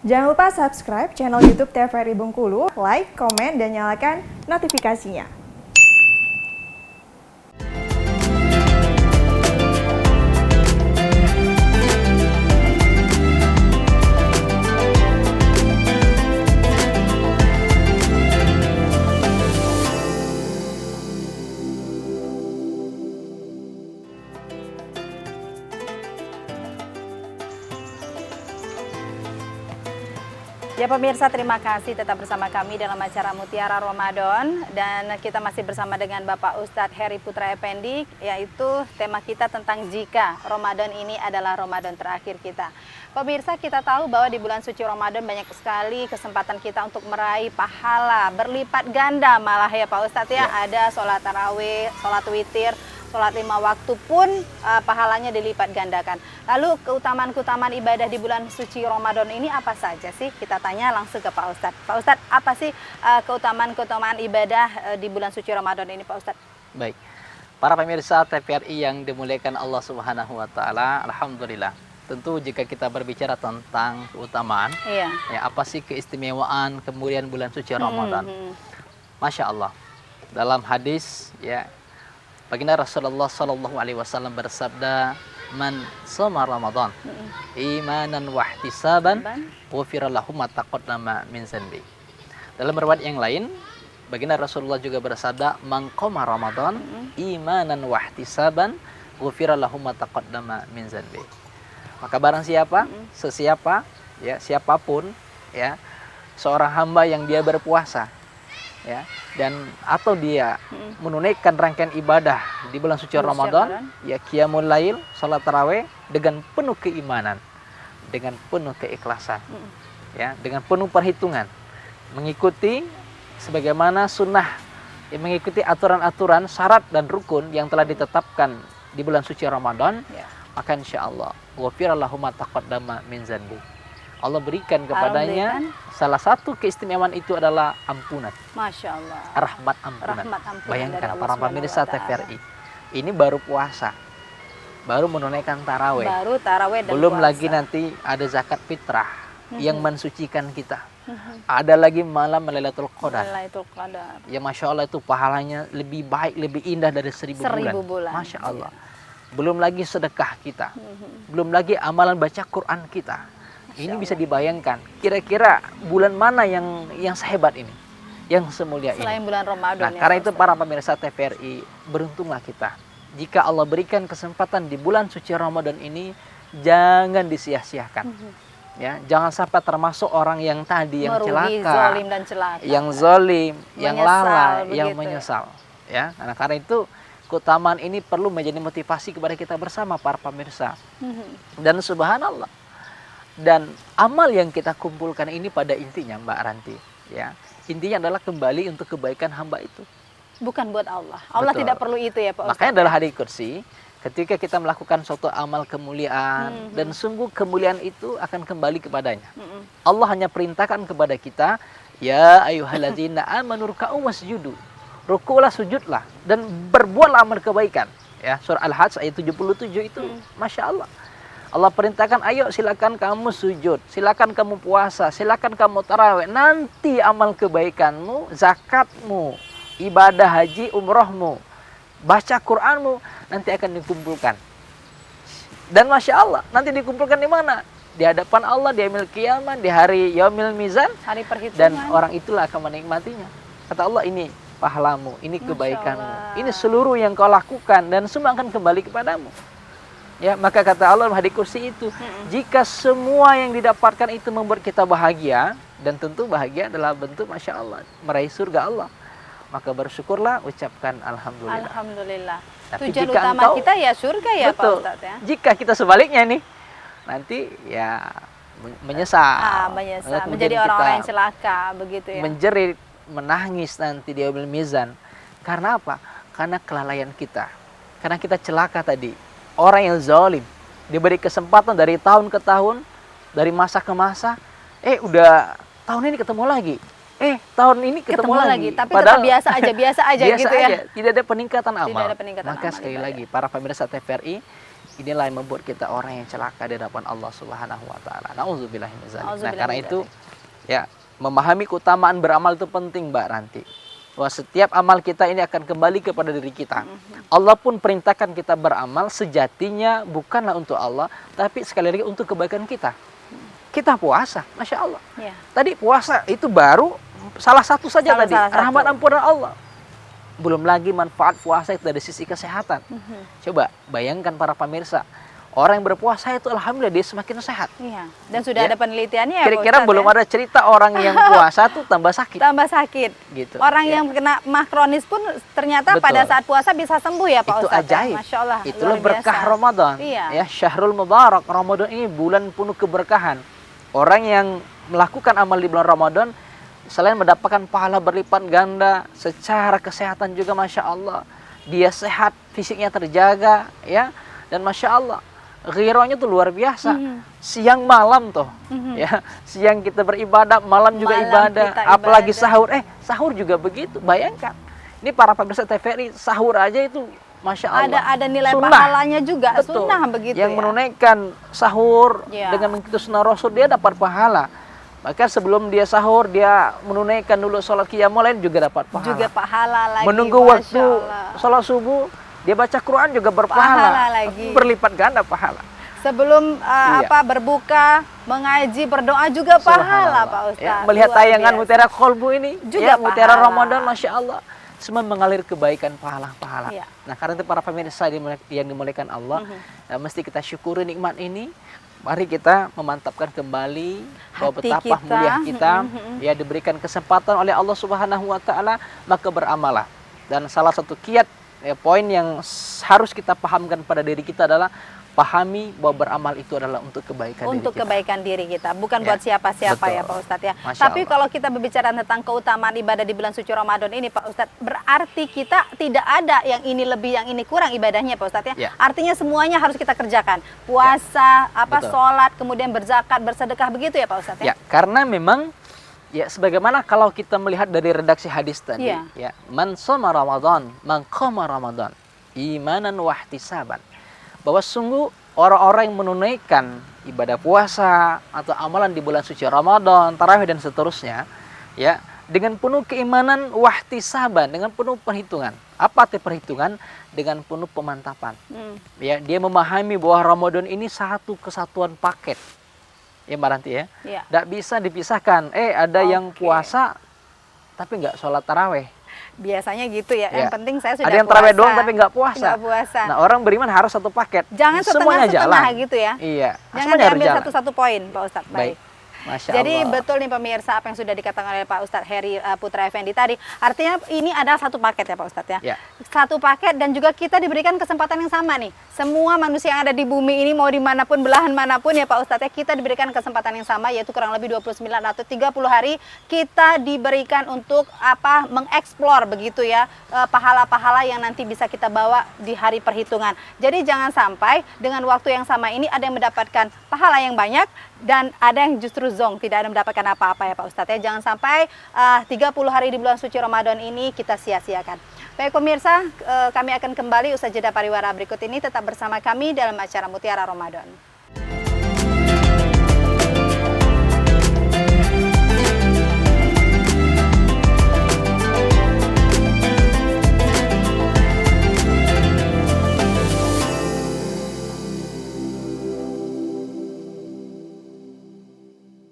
Jangan lupa subscribe channel YouTube TVRI Bengkulu, like, komen, dan nyalakan notifikasinya. Ya pemirsa, terima kasih tetap bersama kami dalam acara Mutiara Ramadan, dan kita masih bersama dengan Bapak Ustadz Heri Putra Effendi, yaitu tema kita tentang jika Ramadan ini adalah Ramadan terakhir kita. Pemirsa, kita tahu bahwa di bulan suci Ramadan banyak sekali kesempatan kita untuk meraih pahala berlipat ganda malah ya Pak Ustadz ya. Ada sholat tarawih, sholat witir, sholat 5 waktu pun pahalanya dilipat gandakan. Lalu keutamaan-keutamaan ibadah di bulan suci Ramadan ini apa saja sih? Kita tanya langsung ke Pak Ustadz. Pak Ustadz, apa sih keutamaan-keutamaan ibadah di bulan suci Ramadan ini Pak Ustadz? Baik, para pemirsa TVRI yang dimuliakan Allah Subhanahu wa Ta'ala, alhamdulillah. Tentu jika kita berbicara tentang keutamaan, ya apa sih keistimewaan kemuliaan bulan suci Ramadan? Masya Allah, dalam hadis ya, baginda Rasulullah Shallallahu Alaihi Wasallam bersabda, "Man shoma Ramadan, imanan wa ihtisaban, ghufira lahu ma taqaddama min dzanbi." Dalam riwayat yang lain, baginda Rasulullah juga bersabda, "Man qoma Ramadan, imanan wa ihtisaban, ghufira lahu ma taqaddama min dzanbi." Maka barang siapa, sesiapa, ya siapapun, ya seorang hamba yang dia berpuasa, ya dan atau dia menunaikan rangkaian ibadah di bulan suci Ramadan, ya qiyamul lail, salat tarawih dengan penuh keimanan, dengan penuh keikhlasan, ya dengan penuh perhitungan, mengikuti sebagaimana sunnah, ya, mengikuti aturan-aturan syarat dan rukun yang telah ditetapkan di bulan suci Ramadan, maka insyaallah ghufira lahu ma taqaddama min dzanbi. Allah berikan kepadanya salah satu keistimewaan itu adalah ampunan. Masya Allah. Rahmat ampunan. Bayangkan para pemirsa TVRI, ini baru puasa, baru menunaikan taraweh, baru taraweh dan belum puasa. lagi nanti ada zakat fitrah yang mensucikan kita. Ada lagi malam Lailatul Qadar. Ya Masya Allah, itu pahalanya lebih baik, lebih indah dari 1000 bulan. Masya Allah. Belum lagi sedekah kita, belum lagi amalan baca Quran kita. Ini bisa dibayangkan, kira-kira bulan mana yang sehebat ini, yang semulia selain ini. Bulan Ramadan. Nah, karena itu para pemirsa TVRI, beruntunglah kita jika Allah berikan kesempatan di bulan suci Ramadan ini, jangan disia-siakan. Ya, jangan sampai termasuk orang yang tadi yang celaka, zalim dan celaka, yang zalim, yang lalai, yang begitu, menyesal. Ya, karena itu keutamaan ini perlu menjadi motivasi kepada kita bersama para pemirsa. Dan subhanallah, dan amal yang kita kumpulkan ini pada intinya Mbak Ranti, ya intinya adalah kembali untuk kebaikan hamba itu, bukan buat Allah. Allah Betul. tidak perlu itu ya Pak Ustadz. Makanya adalah hadis kursi, ketika kita melakukan suatu amal kemuliaan, dan sungguh kemuliaan itu akan kembali kepadanya. Allah hanya perintahkan kepada kita, ya ayyuhalladzina amanu ruk'u wasjudu, rukulah, sujudlah, dan berbuatlah amal kebaikan. Ya, surah Al-Hajj ayat 77 itu, Masya Allah. Allah perintahkan, ayo silakan kamu sujud, silakan kamu puasa, silakan kamu tarawih. Nanti amal kebaikanmu, zakatmu, ibadah haji, umrohmu, baca Quranmu, nanti akan dikumpulkan. Dan Masya Allah, nanti dikumpulkan di mana? Di hadapan Allah, di yaumil qiyamah, di hari yaumil mizan, hari perhitungan. Dan orang itulah akan menikmatinya. Kata Allah, ini pahalamu, ini kebaikanmu, ini seluruh yang kau lakukan, dan semua akan kembali kepadamu. Ya, maka kata Allah hadis kursi itu, jika semua yang didapatkan itu membuat kita bahagia, dan tentu bahagia adalah bentuk Masya Allah meraih surga Allah, maka bersyukurlah, ucapkan alhamdulillah. Alhamdulillah. Tapi tujuan jika utama engkau, kita ya surga ya betul, Pak Ustadz ya. Jika kita sebaliknya nih, nanti ya menyesal, menjadi orang-orang yang celaka begitu ya. Menjerit, menangis nanti di yaumil mizan. Karena apa? Karena kelalaian kita. Karena kita celaka tadi. Orang yang zalim diberi kesempatan dari tahun ke tahun, dari masa ke masa, udah tahun ini ketemu lagi, tahun ini ketemu lagi. Tapi padahal biasa aja gitu ya. Tidak ada peningkatan amal. Tidak ada peningkatan Maka amal sekali ibadah. lagi para pemirsa TVRI, inilah yang membuat kita orang yang celaka di hadapan Allah Subhanahu wa taala. Nauzubillahi min dzalik. Nah, karena itu ya, memahami keutamaan beramal itu penting, Mbak Ranti. Bahwa setiap amal kita ini akan kembali kepada diri kita. Allah pun perintahkan kita beramal sejatinya bukanlah untuk Allah, tapi sekali lagi untuk kebaikan kita. Kita puasa, Masya Allah. Ya. Tadi puasa itu baru salah satu saja tadi, salah satu. rahmat ampunan Allah. Belum lagi manfaat puasa itu dari sisi kesehatan. Coba bayangkan para pemirsa, orang yang berpuasa itu alhamdulillah dia semakin sehat. Iya. Dan sudah Ya. ada penelitiannya ya, Kira-kira Pak Ustadz, belum ya? ada cerita orang yang puasa tuh tambah sakit. Tambah sakit. Gitu. Orang Ya. yang kena mah kronis pun ternyata Betul. pada saat puasa bisa sembuh ya Pak Itu Ustadz. ya? ajaib. Masya Allah. Itulah luar berkah biasa. Ramadan. Iya. Ya, Syahrul Mubarak. Ramadan ini bulan penuh keberkahan. Orang yang melakukan amal di bulan Ramadan selain mendapatkan pahala berlipat ganda, secara kesehatan juga Masya Allah. Dia sehat, fisiknya terjaga, ya. Dan Masya Allah, ghirahnya tuh luar biasa. Siang malam tuh, ya. Siang kita beribadah, malam juga Malam ibadah. kita Apalagi ibadah. sahur. Sahur juga begitu. Bayangkan. Ini para pemirsa TVRI, sahur aja itu Masya Allah. Ada nilai Sunnah. pahalanya juga. Betul. Sunnah begitu yang ya. menunaikan sahur Ya. dengan mengikuti sunnah Rasul, dia dapat pahala. Maka sebelum dia sahur, dia menunaikan dulu sholat qiyamul lail juga dapat pahala. Juga pahala lagi. Menunggu Masya waktu Allah. sholat subuh, dia baca Quran juga Pahala berpahala. lagi. Berlipat ganda pahala. Sebelum Iya. berbuka, mengaji, berdoa juga pahala Subhanallah. Pak Ustadz. Ya, melihat Luar tayangan biasa. Mutiara Kolbu ini, Juga ya, Mutiara pahala. Ramadan, Masya Allah. Semua mengalir kebaikan pahala-pahala. Iya. Nah, karena itu para pemirsa yang dimuliakan Allah, mesti kita syukuri nikmat ini. Mari kita memantapkan kembali bahwa Hati betapa kita. mulia kita, ya diberikan kesempatan oleh Allah Subhanahu wa taala, maka beramalah. Dan salah satu kiat, poin yang harus kita pahamkan pada diri kita adalah pahami bahwa beramal itu adalah untuk kebaikan Untuk diri kita. kebaikan diri kita, bukan Ya, buat siapa-siapa betul. ya Pak Ustadz ya. Masya Tapi Allah. kalau kita berbicara tentang keutamaan ibadah di bulan suci Ramadan ini Pak Ustadz, berarti kita tidak ada yang ini lebih, yang ini kurang ibadahnya Pak Ustadz ya. Ya. Artinya semuanya harus kita kerjakan. Puasa, Betul. sholat, kemudian berzakat, bersedekah, begitu ya Pak Ustadz ya. Ya, karena memang ya sebagaimana kalau kita melihat dari redaksi hadis tadi, Iya. ya, man shoma Ramadan, man qama Ramadan, imanan wa ihtisaban. Bahwa sungguh orang-orang yang menunaikan ibadah puasa atau amalan di bulan suci Ramadan, tarawih dan seterusnya, ya, dengan penuh keimanan wahtisaban, dengan penuh perhitungan. Apa arti perhitungan? Dengan penuh pemantapan. Ya, dia memahami bahwa Ramadan ini satu kesatuan paket. Ya, Mbak Ranti ya. Iya. Tidak bisa dipisahkan. Ada yang Oke. puasa tapi nggak sholat taraweh. Biasanya gitu ya. Ya. Yang penting saya sudah Ada yang puasa. taraweh doang tapi nggak puasa. Nggak puasa. Nah, orang beriman harus satu paket. Jangan Semuanya setengah-setengah jalan. gitu ya. Iya. Jangan semuanya harus diambil jalan. satu-satu poin Pak Ustadz. Baik. Masya Jadi Allah. betul nih pemirsa apa yang sudah dikatakan oleh Pak Ustadz Heri Putra Effendi tadi. Artinya ini adalah satu paket ya Pak Ustadz ya. Ya. Satu paket dan juga kita diberikan kesempatan yang sama nih. Semua manusia yang ada di bumi ini mau dimanapun, belahan manapun ya Pak Ustadz ya. Kita diberikan kesempatan yang sama yaitu kurang lebih 29 atau 30 hari. Kita diberikan untuk mengeksplor begitu ya. Pahala-pahala yang nanti bisa kita bawa di hari perhitungan. Jadi jangan sampai dengan waktu yang sama ini ada yang mendapatkan pahala yang banyak dan ada yang justru zong, tidak ada mendapatkan apa-apa ya Pak Ustadz ya. Jangan sampai 30 hari di bulan suci Ramadan ini kita sia-siakan. Baik pemirsa, kami akan kembali usai jeda pariwara berikut ini. Tetap bersama kami dalam acara Mutiara Ramadan.